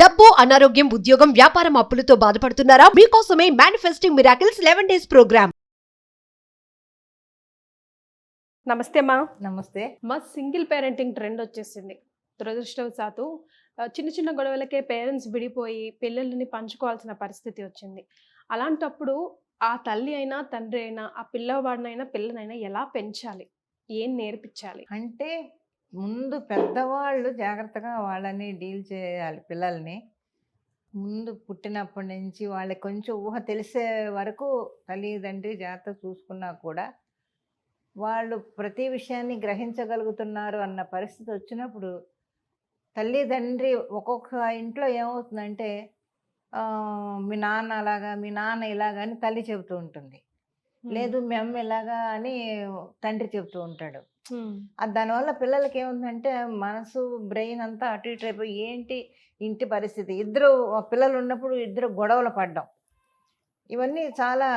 డబ్బు, అనారోగ్యం, ఉద్యోగం, వ్యాపారం అప్పులతో బాధపడుతున్నారా? మీకోసమే మేనిఫెస్టింగ్ మిరాకిల్స్ 11 days ప్రోగ్రామ్. నమస్తే అమ్మా. నమస్తే. మా సింగిల్ పేరెంటింగ్ ట్రెండ్ వచ్చేసింది. దురదృష్టవశాత్తు చిన్న చిన్న గొడవలకే పేరెంట్స్ విడిపోయి పిల్లల్ని పంచుకోవాల్సిన పరిస్థితి వచ్చింది. అలాంటప్పుడు ఆ తల్లి అయినా తండ్రి అయినా ఆ పిల్లవాడినైనా పిల్లనైనా ఎలా పెంచాలి, ఏం నేర్పించాలి? అంటే ముందు పెద్దవాళ్ళు జాగ్రత్తగా వాళ్ళని డీల్ చేయాలి. పిల్లల్ని ముందు పుట్టినప్పటి నుంచి వాళ్ళకి కొంచెం ఊహ తెలిసే వరకు తల్లిదండ్రి జాగ్రత్త చూసుకున్నా కూడా వాళ్ళు ప్రతి విషయాన్ని గ్రహించగలుగుతున్నారు అన్న పరిస్థితి వచ్చినప్పుడు తల్లిదండ్రి ఒక్కొక్క ఇంట్లో ఏమవుతుందంటే మీ నాన్న అలాగా, మీ నాన్న ఇలాగా అని తల్లి చెబుతూ ఉంటుంది. లేదు మీ అమ్మ ఇలాగా అని తండ్రి చెబుతూ ఉంటాడు. దానివల్ల పిల్లలకి ఏముందంటే మనసు బ్రెయిన్ అంతా అటు ఇటు అయిపోయి ఏంటి ఇంటి పరిస్థితి, ఇద్దరు పిల్లలు ఉన్నప్పుడు ఇద్దరు గొడవలు పడ్డం, ఇవన్నీ చాలా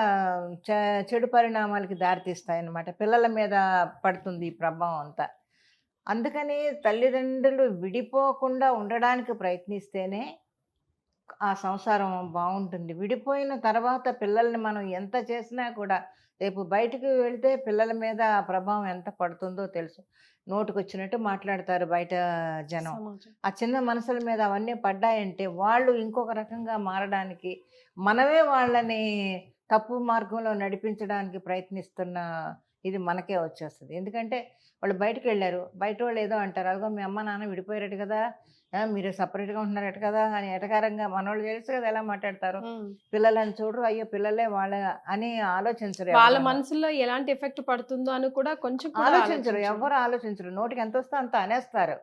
చెడు పరిణామాలకి దారితీస్తాయి అన్నమాట. పిల్లల మీద పడుతుంది ఈ ప్రభావం అంతా. అందుకని తల్లిదండ్రులు విడిపోకుండా ఉండడానికి ప్రయత్నిస్తేనే ఆ సంసారం బాగుంటుంది. విడిపోయిన తర్వాత పిల్లల్ని మనం ఎంత చేసినా కూడా రేపు బయటికి వెళ్తే పిల్లల మీద ఆ ప్రభావం ఎంత పడుతుందో తెలుసు. నోటుకొచ్చినట్టు మాట్లాడతారు బయట జనం. ఆ చిన్న మనసుల మీద అవన్నీ పడ్డాయంటే వాళ్ళు ఇంకొక రకంగా మారడానికి, మనమే వాళ్ళని తప్పు మార్గంలో నడిపించడానికి ప్రయత్నిస్తున్న ఇది మనకే వచ్చేస్తుంది. ఎందుకంటే వాళ్ళు బయటకు వెళ్ళారు, బయట వాళ్ళు ఏదో అంటారు, అదిగో మీ అమ్మ నాన్న విడిపోయారట కదా, మీరు సపరేట్గా ఉంటున్నారట కదా అని ఎటకారంగా మనోళ్ళు తెలుసు కదా ఎలా మాట్లాడతారు. పిల్లలని చూడరు, అయ్యో పిల్లలే వాళ్ళ అని ఆలోచించరు. వాళ్ళ మనసులో ఎలాంటి ఎఫెక్ట్ పడుతుందో అని కూడా కొంచెం ఆలోచించరు, ఎవరు ఆలోచించరు. నోటికి ఎంత వస్తే అంత అనేస్తారు.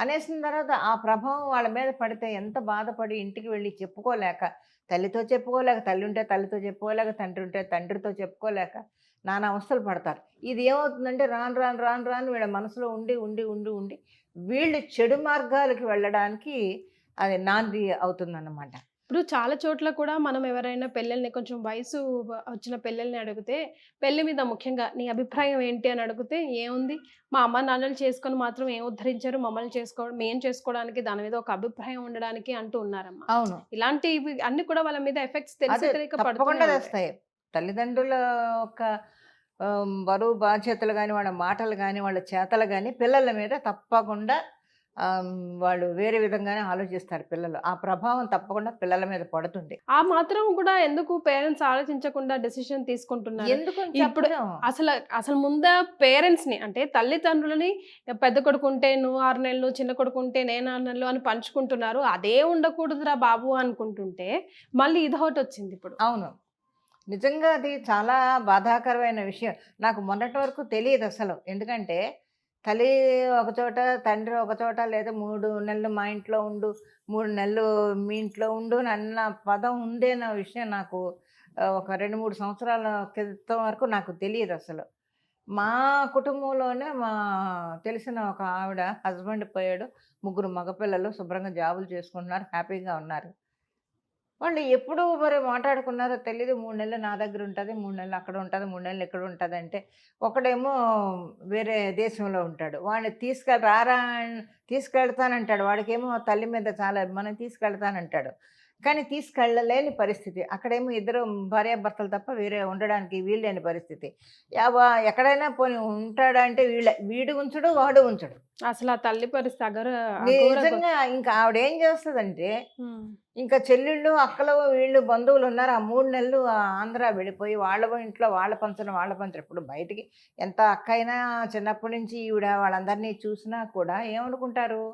అనేసిన తర్వాత ఆ ప్రభావం వాళ్ళ మీద పడితే ఎంత బాధపడి ఇంటికి వెళ్ళి చెప్పుకోలేక, తల్లితో చెప్పుకోలేక, తల్లి ఉంటే తల్లితో చెప్పుకోలేక, తండ్రి ఉంటే తండ్రితో చెప్పుకోలేక నానా అవస్థలు పడతారు. ఇది ఏమవుతుందంటే రాను రాను రాను రాను వీళ్ళ మనసులో ఉండి ఉండి ఉండి ఉండి వీళ్ళు చెడు మార్గాలకి వెళ్ళడానికి అది నాంది అవుతుందన్నమాట. ఇప్పుడు చాలా చోట్ల కూడా మనం ఎవరైనా పిల్లల్ని కొంచెం వయసు వచ్చిన పిల్లల్ని అడిగితే, పెళ్లి మీద ముఖ్యంగా నీ అభిప్రాయం ఏంటి అని అడిగితే, ఏముంది మా అమ్మ నాన్నలు చేసుకొని మాత్రం ఏం ఉద్ధరించారు, మమ్మల్ని మేం చేసుకోవడానికి దాని మీద ఒక అభిప్రాయం ఉండడానికి అంటూ ఉన్నారమ్మా. అవును, ఇలాంటివి అన్ని కూడా వాళ్ళ మీద ఎఫెక్ట్స్ తెలియక తప్పకుండా తెస్తాయి. తల్లిదండ్రుల యొక్క బరువు బాధ్యతలు కానీ, వాళ్ళ మాటలు కానీ, వాళ్ళ చేతలు కానీ పిల్లల మీద తప్పకుండా వాళ్ళు వేరే విధంగానే ఆలోచిస్తారు. పిల్లలు ఆ ప్రభావం తప్పకుండా పిల్లల మీద పడుతుంది. ఆ మాత్రం కూడా ఎందుకు పేరెంట్స్ ఆలోచించకుండా డెసిషన్ తీసుకుంటున్నారు? ఎందుకు ఇప్పుడు అసలు ముందు పేరెంట్స్ ని, అంటే తల్లిదండ్రులని పెద్ద కొడుకుంటే నువ్వు 6 నెలలు, చిన్న కొడుకుంటే నేను 6 నెలలు అని పంచుకుంటున్నారు. అదే ఉండకూడదురా బాబు అనుకుంటుంటే మళ్ళీ ఇదొకటి వచ్చింది ఇప్పుడు. అవును, నిజంగా అది చాలా బాధాకరమైన విషయం. నాకు మొన్నటి వరకు తెలియదు అసలు. ఎందుకంటే తల్లి ఒకచోట, తండ్రి ఒకచోట, లేదా 3 నెలలు మా ఇంట్లో ఉండు, 3 నెలలు మీ ఇంట్లో ఉండు అన్న పదం ఉందేన్న విషయం నాకు ఒక 2-3 సంవత్సరాల క్రితం వరకు నాకు తెలియదు అసలు. మా కుటుంబంలోనే మా తెలిసిన ఒక ఆవిడ హస్బెండ్ పోయాడు, 3 మగపిల్లలు శుభ్రంగా జాబులు చేసుకుంటున్నారు, హ్యాపీగా ఉన్నారు. వాళ్ళు ఎప్పుడు మరి మాట్లాడుకున్నారో తెలియదు. 3 నెలలు నా దగ్గర ఉంటుంది, 3 నెలలు అక్కడ ఉంటుంది, 3 నెలలు ఇక్కడ ఉంటుంది అంటే, ఒకడేమో వేరే దేశంలో ఉంటాడు, వాడిని తీసుకెళ్తానంటాడు. వాడికేమో తల్లి మీద చాలా అభిమానం, తీసుకెళ్తానంటాడు. కానీ తీసుకెళ్ళలేని పరిస్థితి. అక్కడేమో ఇద్దరు భార్యాభర్తలు తప్ప వేరే ఉండడానికి వీల్లేని పరిస్థితి. ఎక్కడైనా పోనీ ఉంటాడంటే వీడు ఉంచడు, వాడు ఉంచడు. అసలు ఆ తల్లి పరిస్థితి నిజంగా ఇంకా ఆవిడేం చేస్తుందంటే, ఇంకా చెల్లెళ్ళు అక్కలు వీళ్ళు బంధువులు ఉన్నారు, ఆ 3 నెలలు ఆంధ్ర వెళ్ళిపోయి వాళ్ళ ఇంట్లో వాళ్ళ పంచరు. ఇప్పుడు బయటికి ఎంత అక్క అయినా చిన్నప్పటి నుంచి ఈవిడ వాళ్ళందరినీ చూసినా కూడా ఏమనుకుంటారు,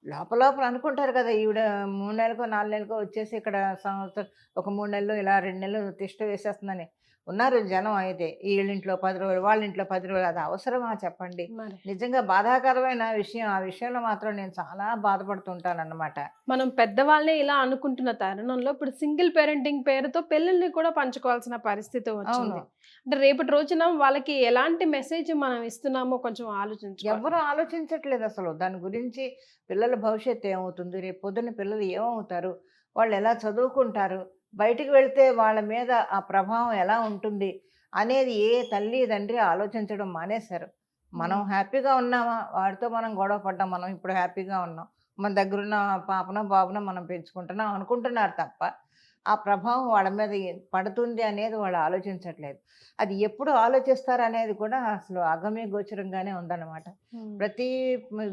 లోపల అనుకుంటారు కదా, ఈవిడ 3 నెలలకో 4 నెలలకో వచ్చేసి ఇక్కడ సంవత్సరం ఒక 3 నెలలు ఇలా 2 నెలలు తిష్ట వేసేస్తుందని ఉన్నారు జనం. అయితే వీళ్ళింట్లో 10 రోజులు, వాళ్ళ ఇంట్లో 10 రోజులు, అది అవసరమా చెప్పండి? నిజంగా బాధాకరమైన విషయం. ఆ విషయంలో మాత్రం నేను చాలా బాధపడుతుంటాను అన్నమాట. మనం పెద్దవాళ్ళే ఇలా అనుకుంటున్న తరుణంలో ఇప్పుడు సింగిల్ పేరెంటింగ్ పేరుతో పిల్లల్ని కూడా పంచుకోవాల్సిన పరిస్థితి వచ్చింది. అంటే రేపటి రోజున వాళ్ళకి ఎలాంటి మెసేజ్ మనం ఇస్తున్నామో కొంచెం ఆలోచించాలి. ఎవరు ఆలోచించట్లేదు అసలు దాని గురించి. పిల్లల భవిష్యత్తు ఏమవుతుంది, రేపు పొద్దున్న పిల్లలు ఏమవుతారు, వాళ్ళు ఎలా చదువుకుంటారు, బయటికి వెళ్తే వాళ్ళ మీద ఆ ప్రభావం ఎలా ఉంటుంది అనేది ఏ తల్లి తండ్రి ఆలోచించడం మానేశారు. మనం హ్యాపీగా ఉన్నామా, వాడితో మనం గొడవ పడ్డాం, మనం ఇప్పుడు హ్యాపీగా ఉన్నాం, మన దగ్గరున్న పాపనో బాబునో మనం పెంచుకుంటున్నాం అనుకుంటున్నారు తప్ప ఆ ప్రభావం వాళ్ళ మీద పడుతుంది అనేది వాళ్ళు ఆలోచించట్లేదు. అది ఎప్పుడు ఆలోచిస్తారు అనేది కూడా అసలు అగమ్య గోచరంగానే ఉందన్నమాట. ప్రతి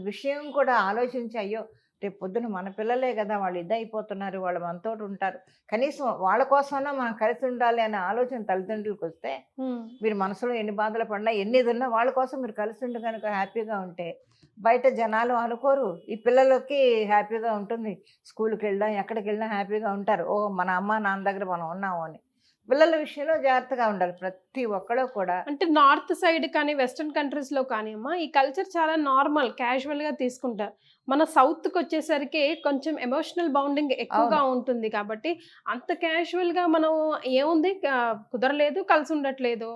విషయం కూడా ఆలోచించి అయ్యో రేపు పొద్దున మన పిల్లలే కదా, వాళ్ళు ఇదైపోతున్నారు, వాళ్ళు మనతోటి ఉంటారు, కనీసం వాళ్ళ కోసమైనా మనం కలిసి ఉండాలి అనే ఆలోచన తల్లిదండ్రులకు వస్తే మీరు మనసులో ఎన్ని బాధలు పడినా ఎన్ని ఇది ఉన్నా వాళ్ళ కోసం మీరు కలిసి ఉండి కనుక హ్యాపీగా ఉంటే బయట జనాలు అనుకోరు. ఈ పిల్లలకి హ్యాపీగా ఉంటుంది, స్కూల్కి వెళ్ళడం ఎక్కడికి వెళ్ళినా హ్యాపీగా ఉంటారు. ఓ మన అమ్మ నాన్న దగ్గర మనం ఉన్నాము అని. పిల్లల విషయంలో జాగ్రత్తగా ఉండాలి ప్రతి ఒక్కళ్ళు కూడా. అంటే నార్త్ సైడ్ కానీ వెస్ట్రన్ కంట్రీస్లో కానీ అమ్మా ఈ కల్చర్ చాలా నార్మల్ క్యాజువల్గా తీసుకుంటారు. మన సౌత్కి వచ్చేసరికి కొంచెం ఎమోషనల్ బౌండింగ్ ఎక్కువగా ఉంటుంది కాబట్టి అంత క్యాజువల్గా మనం ఏముంది కుదరలేదు, కలిసి ఉండట్లేదు,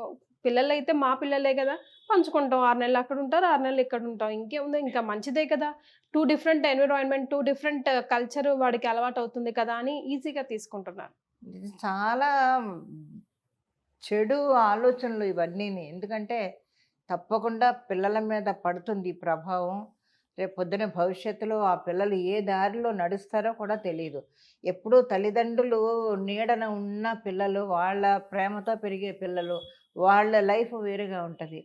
పిల్లలు అయితే మా పిల్లలే కదా పంచుకుంటాం, 6 నెలలు అక్కడ ఉంటారు 6 నెలలు ఇక్కడ ఉంటాం, ఇంకేముంది ఇంకా మంచిదే కదా, 2 డిఫరెంట్ ఎన్విరాన్మెంట్ 2 డిఫరెంట్ కల్చర్ వాడికి అలవాటు అవుతుంది కదా అని ఈజీగా తీసుకుంటున్నారు. ఇది చాలా చెడు ఆలోచనలు ఇవన్నీని. ఎందుకంటే తప్పకుండా పిల్లల మీద పడుతుంది ఈ ప్రభావం. రేపు పొద్దున భవిష్యత్తులో ఆ పిల్లలు ఏ దారిలో నడుస్తారో కూడా తెలియదు. ఎప్పుడూ తల్లిదండ్రులు నీడన ఉన్న పిల్లలు, వాళ్ళ ప్రేమతో పెరిగే పిల్లలు, వాళ్ళ లైఫ్ వేరుగా ఉంటుంది.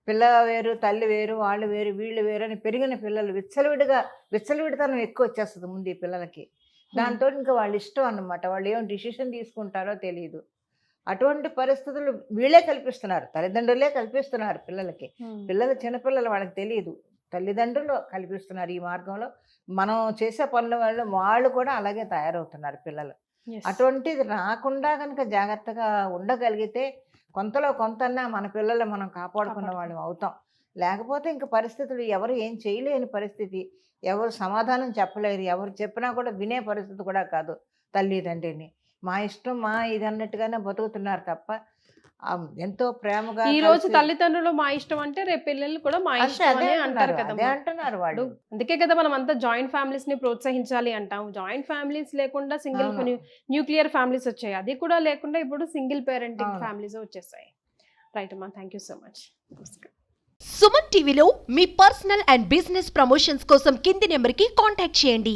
పిల్ల వేరు, తల్లి వేరు, వాళ్ళు వేరు, వీళ్ళు వేరు అని పెరిగిన పిల్లలు విచ్చలవిడితనం ఎక్కువ వచ్చేస్తుంది ముందు ఈ పిల్లలకి. దాంతో ఇంకా వాళ్ళ ఇష్టం అన్నమాట, వాళ్ళు ఏం డిసిషన్ తీసుకుంటారో తెలియదు. అటువంటి పరిస్థితులు వీళ్ళే కల్పిస్తున్నారు, తల్లిదండ్రులే కల్పిస్తున్నారు పిల్లలకి. పిల్లలు చిన్నపిల్లలు వాళ్ళకి తెలియదు, తల్లిదండ్రులు కల్పిస్తున్నారు ఈ మార్గంలో. మనం చేసే పనుల వల్ల వాళ్ళు కూడా అలాగే తయారవుతున్నారు పిల్లలు. అటువంటిది రాకుండా కనుక జాగ్రత్తగా ఉండగలిగితే కొంతలో కొంతన్నా మన పిల్లలు మనం కాపాడుకున్న వాళ్ళం అవుతాం. లేకపోతే ఇంక పరిస్థితులు ఎవరు ఏం చేయలేని పరిస్థితి, ఎవరు సమాధానం చెప్పలేరు, ఎవరు చెప్పినా కూడా వినే పరిస్థితి కూడా కాదు తల్లిదండ్రిని. మా ఇష్టం మా ఇది అన్నట్టుగానే బతుకుతున్నారు తప్ప ఎంతో ప్రేమగా ఈ రోజు తల్లిదండ్రులు మా ఇష్టం అంటే రేపు పిల్లలు కూడా మా ఇష్టం అనే అంటారు కదా, అదే అంటున్నారు వాళ్ళు. అందుకే కదా మనం అంతా జాయింట్ ఫ్యామిలీస్ ని ప్రోత్సహించాలి అంటాం. జాయింట్ ఫ్యామిలీస్ లేకుండా సింగిల్ న్యూక్లియర్ ఫ్యామిలీస్ వచ్చాయి, అది కూడా లేకుండా ఇప్పుడు సింగిల్ పేరెంటింగ్ ఫ్యామిలీస్ వచ్చేసాయి. రైట్ అమ్మా, thank you so much. Suman టీవీలో మీ పర్సనల్ అండ్ బిజినెస్ ప్రమోషన్స్ కోసం కింది నెంబర్కి కాంటాక్ట్ చేయండి.